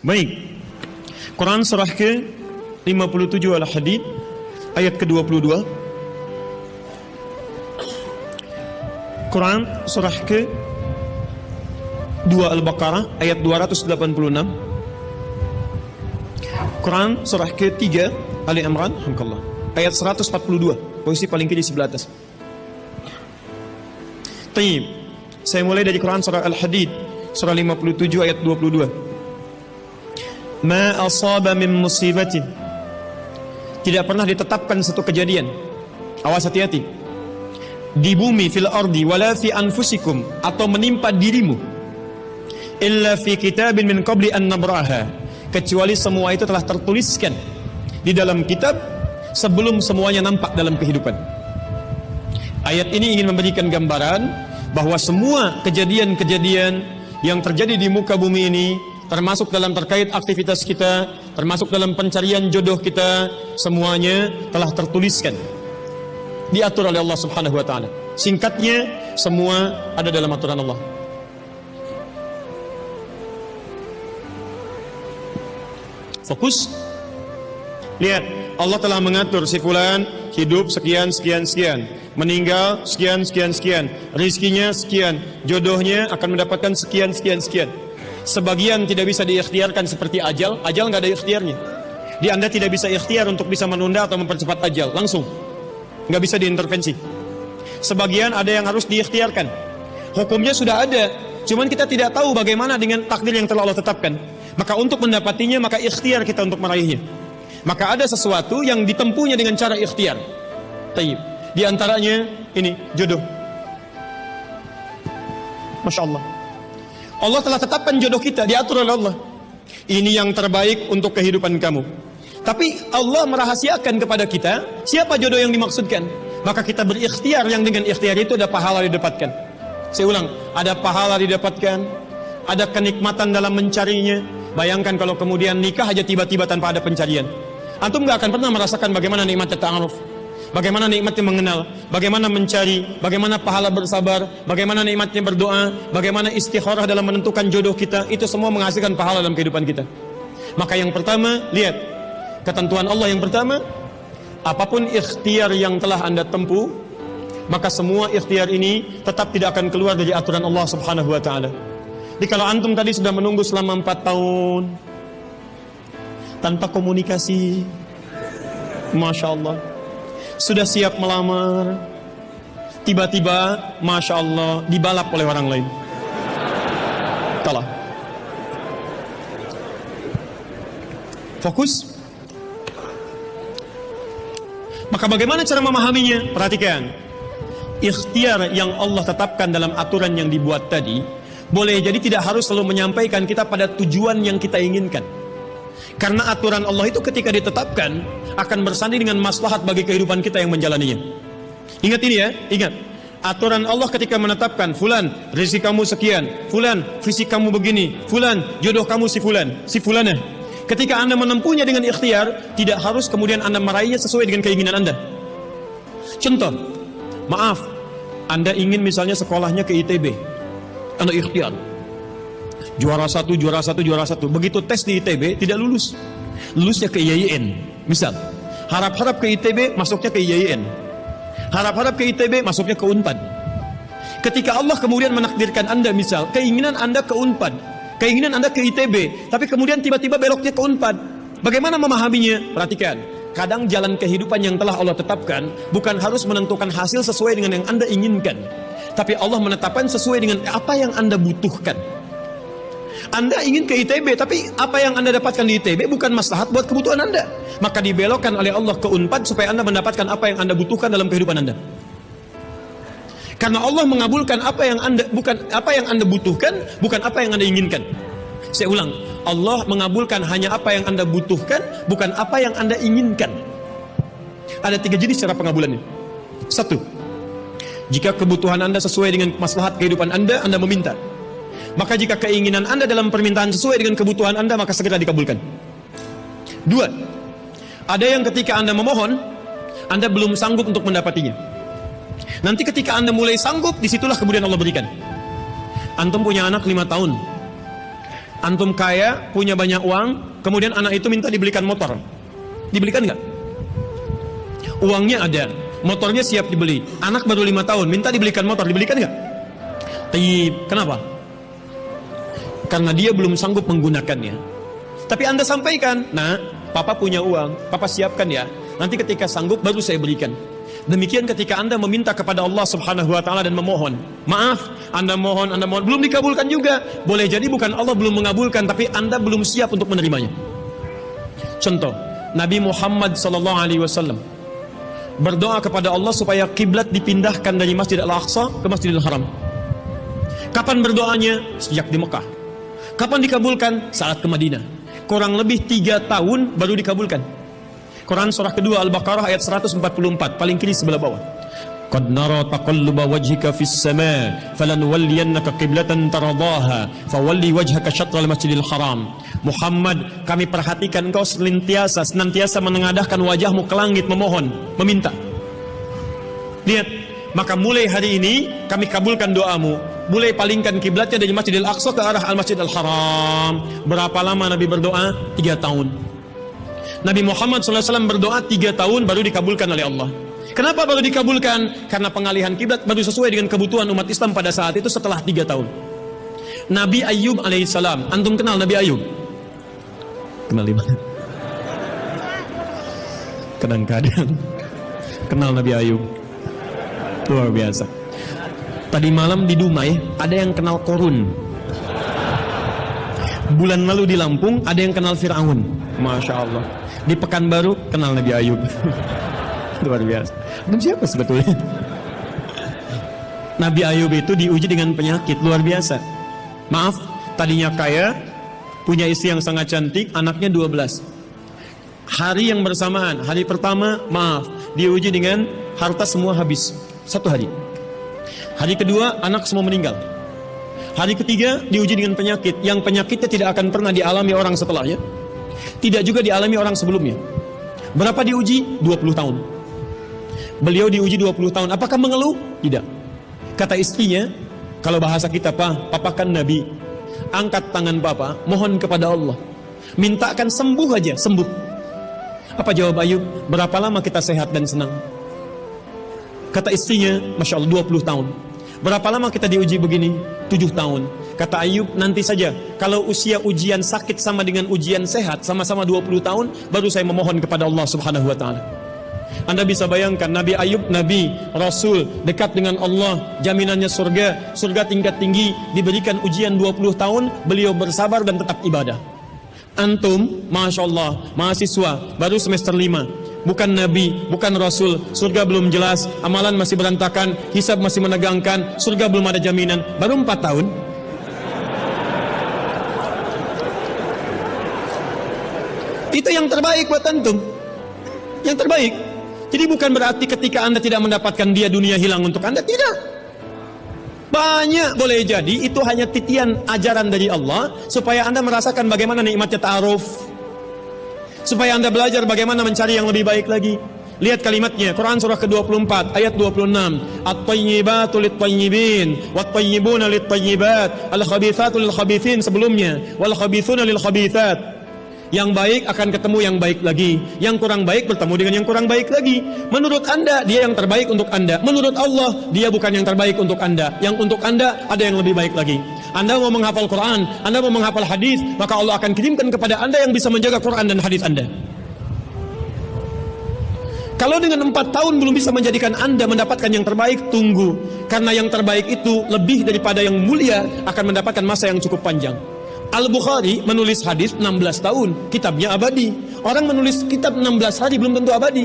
Baik. Quran surah ke-57 Al-Hadid ayat ke-22. Quran surah ke-2 Al-Baqarah ayat 286. Quran surah ke-3 Ali Imran ayat 142, posisi paling kiri sebelah atas. Taib. Saya mulai dari Quran surah Al-Hadid surah 57 ayat 22. Ma asaba min musibatin, tidak pernah ditetapkan satu kejadian, awas hati-hati, di bumi fil ardi wala fi anfusikum, atau menimpa dirimu, illa fi kitabin min qabli an nabraha, kecuali semua itu telah tertuliskan di dalam kitab sebelum semuanya nampak dalam kehidupan. Ayat ini ingin memberikan gambaran bahwa semua kejadian-kejadian yang terjadi di muka bumi ini, termasuk dalam terkait aktivitas kita, termasuk dalam pencarian jodoh kita, semuanya telah tertuliskan, diatur oleh Allah Subhanahu wa taala. Singkatnya, semua ada dalam aturan Allah. Fokus. Lihat, Allah telah mengatur si fulan hidup sekian sekian sekian, meninggal sekian sekian sekian, rizkinya sekian, jodohnya akan mendapatkan sekian sekian sekian. Sebagian tidak bisa diikhtiarkan seperti ajal nggak ada ikhtiarnya. Di Anda tidak bisa ikhtiar untuk bisa menunda atau mempercepat ajal, langsung nggak bisa diintervensi. Sebagian ada yang harus diikhtiarkan, hukumnya sudah ada, cuman kita tidak tahu bagaimana dengan takdir yang telah Allah tetapkan. Maka untuk mendapatinya, maka ikhtiar kita untuk meraihnya. Maka ada sesuatu yang ditempuhnya dengan cara ikhtiar. Taib. Di antaranya ini jodoh. Masya Allah. Allah telah tetapkan jodoh kita, diatur oleh Allah. Ini yang terbaik untuk kehidupan kamu. Tapi Allah merahasiakan kepada kita siapa jodoh yang dimaksudkan. Maka kita berikhtiar, yang dengan ikhtiar itu ada pahala didapatkan. Saya ulang, ada pahala didapatkan, ada kenikmatan dalam mencarinya. Bayangkan kalau kemudian nikah aja tiba-tiba tanpa ada pencarian. Antum gak akan pernah merasakan bagaimana nikmatnya ta'aruf, bagaimana nikmatnya mengenal, bagaimana mencari, bagaimana pahala bersabar, bagaimana nikmatnya berdoa, bagaimana istikharah dalam menentukan jodoh kita. Itu semua menghasilkan pahala dalam kehidupan kita. Maka yang pertama, lihat ketentuan Allah yang pertama, apapun ikhtiar yang telah Anda tempuh, maka semua ikhtiar ini tetap tidak akan keluar dari aturan Allah Subhanahu wa taala. Jadi kalau antum tadi sudah menunggu selama 4 tahun tanpa komunikasi, Masya Allah, sudah siap melamar, tiba-tiba Masya Allah dibalap oleh orang lain, kalah. Fokus. Maka bagaimana cara memahaminya? Perhatikan, ikhtiar yang Allah tetapkan dalam aturan yang dibuat tadi boleh jadi tidak harus selalu menyampaikan kita pada tujuan yang kita inginkan. Karena aturan Allah itu ketika ditetapkan akan bersanding dengan maslahat bagi kehidupan kita yang menjalaninya. Ingat ini ya, ingat. Aturan Allah ketika menetapkan, fulan rezeki kamu sekian, fulan fisik kamu begini, fulan jodoh kamu si fulan, si fulanah. Ketika Anda menempuhnya dengan ikhtiar, tidak harus kemudian Anda meraihnya sesuai dengan keinginan Anda. Contoh, maaf, Anda ingin misalnya sekolahnya ke ITB, Anda ikhtiar juara satu. Begitu tes di ITB tidak lulus, lulusnya ke IAIN. Misal, harap-harap ke ITB, masuknya ke IAIN. Harap-harap ke ITB, masuknya ke Unpad. Ketika Allah kemudian menakdirkan Anda, misal keinginan Anda ke Unpad, keinginan Anda ke ITB, tapi kemudian tiba-tiba beloknya ke Unpad, bagaimana memahaminya? Perhatikan, kadang jalan kehidupan yang telah Allah tetapkan bukan harus menentukan hasil sesuai dengan yang Anda inginkan, tapi Allah menetapkan sesuai dengan apa yang Anda butuhkan. Anda ingin ke ITB, tapi apa yang Anda dapatkan di ITB bukan maslahat buat kebutuhan Anda. Maka dibelokkan oleh Allah ke Unpad supaya Anda mendapatkan apa yang Anda butuhkan dalam kehidupan Anda. Karena Allah mengabulkan apa yang Anda butuhkan, bukan apa yang Anda inginkan. Saya ulang, Allah mengabulkan hanya apa yang Anda butuhkan, bukan apa yang Anda inginkan. Ada 3 jenis cara pengabulannya. 1, jika kebutuhan Anda sesuai dengan maslahat kehidupan Anda meminta. Maka jika keinginan Anda dalam permintaan sesuai dengan kebutuhan Anda, maka segera dikabulkan. 2, ada yang ketika Anda memohon, Anda belum sanggup untuk mendapatinya. Nanti ketika Anda mulai sanggup, disitulah kemudian Allah berikan. Antum punya anak 5 tahun, Antum kaya, punya banyak uang, kemudian anak itu minta dibelikan motor. Dibelikan nggak? Uangnya ada, motornya siap dibeli. Anak baru 5 tahun, minta dibelikan motor, dibelikan nggak? Kenapa? Karena dia belum sanggup menggunakannya. Tapi Anda sampaikan, nah, papa punya uang, papa siapkan ya. Nanti ketika sanggup baru saya berikan. Demikian ketika Anda meminta kepada Allah Subhanahu wa taala dan memohon. Maaf, Anda mohon, belum dikabulkan juga. Boleh jadi bukan Allah belum mengabulkan, tapi Anda belum siap untuk menerimanya. Contoh, Nabi Muhammad SAW berdoa kepada Allah supaya kiblat dipindahkan dari Masjid Al-Aqsa ke Masjidil Haram. Kapan berdoanya? Sejak di Mekah. Kapan dikabulkan? Saat ke Madinah. Kurang lebih 3 tahun baru dikabulkan. Quran surah kedua Al-Baqarah ayat 144, paling kiri sebelah bawah. Qad nara taqalluba wajhika fis sama' falanuwalliyannaka qiblatan taradaha fawalli wajhaka syatral masjidil haram. Muhammad, kami perhatikan engkau senantiasa menengadahkan wajahmu ke langit memohon, meminta. Lihat, maka mulai hari ini kami kabulkan doamu. Mulai palingkan kiblatnya dari Masjidil Aqsa ke arah Al-Masjidil Haram. Berapa lama Nabi berdoa? 3 tahun. Nabi Muhammad SAW berdoa 3 tahun baru dikabulkan oleh Allah. Kenapa baru dikabulkan? Karena pengalihan kiblat baru sesuai dengan kebutuhan umat Islam pada saat itu setelah 3 tahun. Nabi Ayub alaihissalam, antum kenal Nabi Ayub? Kenal di mana? Kadang-kadang kenal Nabi Ayub. Luar biasa. Tadi malam di Dumai ada yang kenal Korun. Bulan lalu di Lampung ada yang kenal Fir'aun. Masya Allah. Di Pekanbaru kenal Nabi Ayub. Luar biasa. Dan siapa sebetulnya? Nabi Ayub itu diuji dengan penyakit luar biasa. Maaf, tadinya kaya, punya istri yang sangat cantik, anaknya 12. Hari yang bersamaan, hari pertama, maaf, diuji dengan harta semua habis. 1 hari. Hari kedua, anak semua meninggal. Hari ketiga, diuji dengan penyakit, yang penyakitnya tidak akan pernah dialami orang setelahnya. Tidak juga dialami orang sebelumnya. Berapa diuji? 20 tahun. Beliau diuji 20 tahun. Apakah mengeluh? Tidak. Kata istrinya, kalau bahasa kita, papa kan Nabi. Angkat tangan papa, mohon kepada Allah. Mintakan sembuh aja, sembuh. Apa jawab Ayub? Berapa lama kita sehat dan senang? Kata istrinya, Masya Allah 20 tahun. Berapa lama kita diuji begini? 7 tahun. Kata Ayub, nanti saja. Kalau usia ujian sakit sama dengan ujian sehat, sama-sama 20 tahun, baru saya memohon kepada Allah Subhanahu wa ta'ala. Anda bisa bayangkan, Nabi Ayub, Nabi, Rasul, dekat dengan Allah, jaminannya surga, surga tingkat tinggi, diberikan ujian 20 tahun, beliau bersabar dan tetap ibadah. Antum, Masya Allah, mahasiswa, baru semester 5, bukan Nabi, bukan Rasul, surga belum jelas, amalan masih berantakan, hisab masih menegangkan, surga belum ada jaminan, baru 4 tahun. Itu yang terbaik buat antum. Yang terbaik. Jadi bukan berarti ketika Anda tidak mendapatkan dia, dunia hilang untuk Anda. Tidak. Banyak boleh jadi itu hanya titian ajaran dari Allah supaya Anda merasakan bagaimana nikmatnya ta'aruf. Supaya Anda belajar bagaimana mencari yang lebih baik lagi. Lihat kalimatnya, Quran surah ke-24 ayat 26. At-tayyibatu lit-tayyibin wat-tayyibuna lit-tayyibat al-khabithatu lil-khabithin sebelumnya wal khabithuna lil-khabithat. Yang baik akan ketemu yang baik lagi, yang kurang baik bertemu dengan yang kurang baik lagi. Menurut Anda, dia yang terbaik untuk Anda. Menurut Allah, dia bukan yang terbaik untuk Anda. Yang untuk Anda, ada yang lebih baik lagi. Anda mau menghafal Quran, Anda mau menghafal hadis, maka Allah akan kirimkan kepada Anda yang bisa menjaga Quran dan hadis Anda. Kalau dengan 4 tahun belum bisa menjadikan Anda mendapatkan yang terbaik, tunggu. Karena yang terbaik itu lebih daripada yang mulia akan mendapatkan masa yang cukup panjang. Al-Bukhari menulis hadis 16 tahun, kitabnya abadi. Orang menulis kitab 16 hari belum tentu abadi.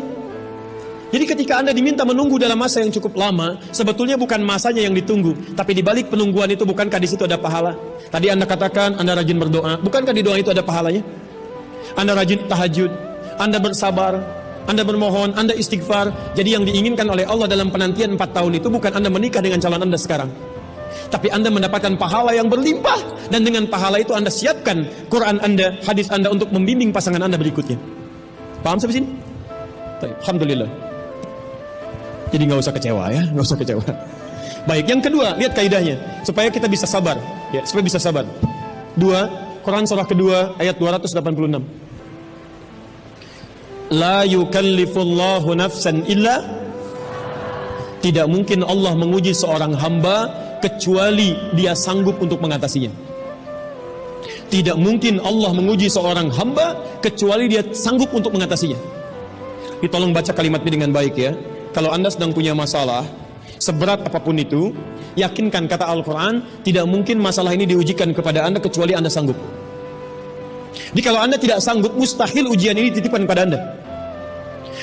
Jadi ketika Anda diminta menunggu dalam masa yang cukup lama, sebetulnya bukan masanya yang ditunggu, tapi di balik penungguan itu bukankah di situ ada pahala? Tadi Anda katakan Anda rajin berdoa, bukankah di doa itu ada pahalanya? Anda rajin tahajud, Anda bersabar, Anda bermohon, Anda istighfar. Jadi yang diinginkan oleh Allah dalam penantian 4 tahun itu bukan Anda menikah dengan calon Anda sekarang, tapi Anda mendapatkan pahala yang berlimpah. Dan dengan pahala itu Anda siapkan Quran Anda, hadis Anda untuk membimbing pasangan Anda berikutnya. Paham sampai sini? Alhamdulillah. Jadi nggak usah kecewa ya, nggak usah kecewa. Baik, yang kedua, lihat kaidahnya supaya kita bisa sabar, ya, supaya bisa sabar. 2, Quran surah kedua ayat 286. La yukallifullahu nafsan illa, tidak mungkin Allah menguji seorang hamba kecuali dia sanggup untuk mengatasinya. Tidak mungkin Allah menguji seorang hamba kecuali dia sanggup untuk mengatasinya. Tolong baca kalimat ini dengan baik ya. Kalau Anda sedang punya masalah, seberat apapun itu, yakinkan kata Al-Quran, tidak mungkin masalah ini diujikan kepada Anda kecuali Anda sanggup. Jadi kalau Anda tidak sanggup, mustahil ujian ini dititipkan kepada Anda.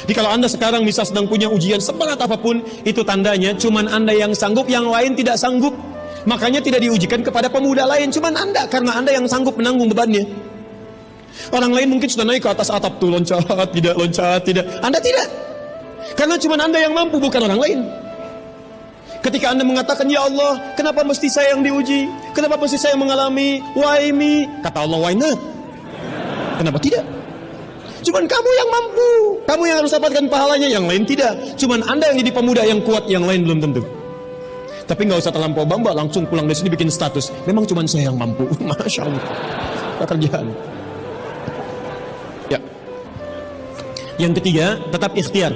Jadi kalau Anda sekarang misal sedang punya ujian seberat apapun, itu tandanya cuman Anda yang sanggup, yang lain tidak sanggup. Makanya tidak diujikan kepada pemuda lain, cuman Anda, karena Anda yang sanggup menanggung bebannya. Orang lain mungkin sudah naik ke atas atap tuh, loncat, tidak. Anda tidak. Karena cuma Anda yang mampu, bukan orang lain. Ketika Anda mengatakan, ya Allah, kenapa mesti saya yang diuji? Kenapa mesti saya mengalami? Why me? Kata Allah, why not? Kenapa tidak? Cuman kamu yang mampu. Kamu yang harus dapatkan pahalanya, yang lain tidak. Cuman Anda yang jadi pemuda yang kuat, yang lain belum tentu. Tapi nggak usah terlampau bangga, langsung pulang dari sini bikin status. Memang cuma saya yang mampu. Masya Allah. Pekerjaan. Ya. Yang ketiga, tetap ikhtiar.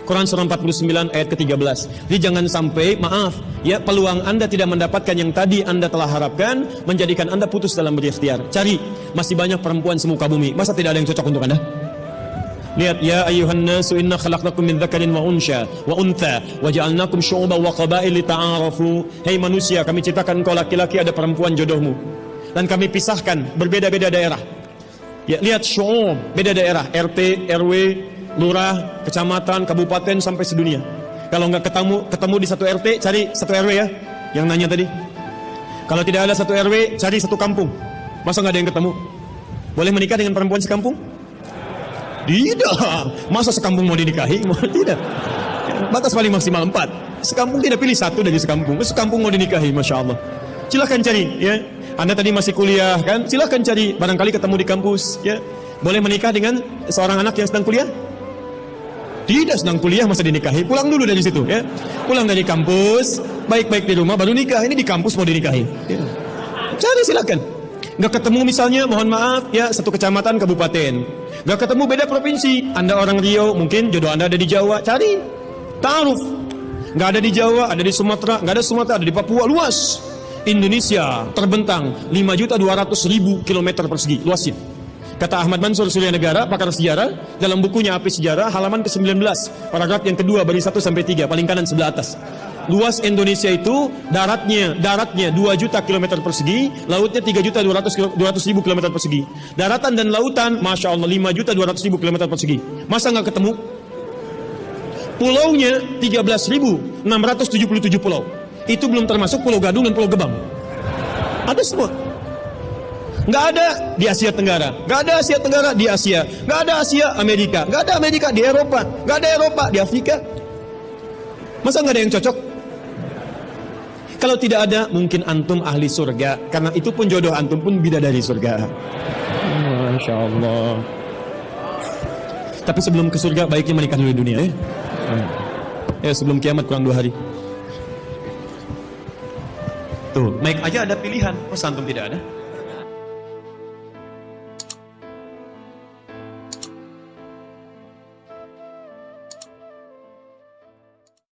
Quran surah 49 ayat ke-13. Jadi jangan sampai, maaf, ya, peluang Anda tidak mendapatkan yang tadi Anda telah harapkan, menjadikan Anda putus dalam berikhtiar. Cari, masih banyak perempuan semuka bumi. Masa tidak ada yang cocok untuk Anda? Lihat, ya ayyuhan nasu inna khalaqnakum min dzakarin wa untha wa ja'alnakum syu'uban wa qabail lita'arafu. Hei manusia, kami ciptakan engkau laki-laki, ada perempuan jodohmu. Dan kami pisahkan berbeda-beda daerah. Ya, lihat syu'ub, beda daerah, RT, RW, lurah, kecamatan, kabupaten, sampai sedunia. Kalau nggak ketemu di satu RT, cari satu RW ya, yang nanya tadi. Kalau tidak ada satu RW, cari satu kampung. Masa nggak ada yang ketemu? Boleh menikah dengan perempuan sekampung? Tidak. Masa sekampung mau dinikahi? Tidak. Batas paling maksimal 4. Sekampung tidak pilih satu dari sekampung. Sekampung mau dinikahi, Masya Allah. Silahkan cari ya. Anda tadi masih kuliah kan? Silahkan cari, barangkali ketemu di kampus ya. Boleh menikah dengan seorang anak yang sedang kuliah? Tidak, sedang kuliah masa dinikahi. Pulang dulu dari situ ya. Pulang dari kampus, baik-baik di rumah baru nikah. Ini di kampus mau dinikahi ya. Cari, silakan. Nggak ketemu misalnya, mohon maaf ya, satu kecamatan, kabupaten. Nggak ketemu, beda provinsi. Anda orang Riau, mungkin jodoh Anda ada di Jawa. Cari, ta'aruf. Nggak ada di Jawa, ada di Sumatera. Nggak ada Sumatera, ada di Papua. Luas. Indonesia terbentang 5.200.000 km persegi luasnya. Kata Ahmad Mansur Surya Negara, pakar sejarah, dalam bukunya Api Sejarah, halaman ke-19, paragraf yang kedua, baris 1 sampai 3, paling kanan sebelah atas. Luas Indonesia itu daratnya 2 juta kilometer persegi, lautnya 3.200.000 kilometer persegi. Daratan dan lautan, Masya Allah, 5.200.000 kilometer persegi. Masa nggak ketemu? Pulaunya 13.677 pulau. Itu belum termasuk Pulau Gadung dan Pulau Gebang. Ada semua. Nggak ada di Asia Tenggara, nggak ada Asia Tenggara di Asia, nggak ada Asia Amerika, nggak ada Amerika di Eropa, nggak ada Eropa di Afrika. Masa nggak ada yang cocok? Kalau tidak ada, mungkin antum ahli surga, karena itu pun jodoh antum pun bidadari surga. Masya Allah. Tapi sebelum ke surga, baiknya menikah dulu di dunia ya. Ya, sebelum kiamat kurang 2 hari. Tuh, baik aja ada pilihan, masa antum tidak ada?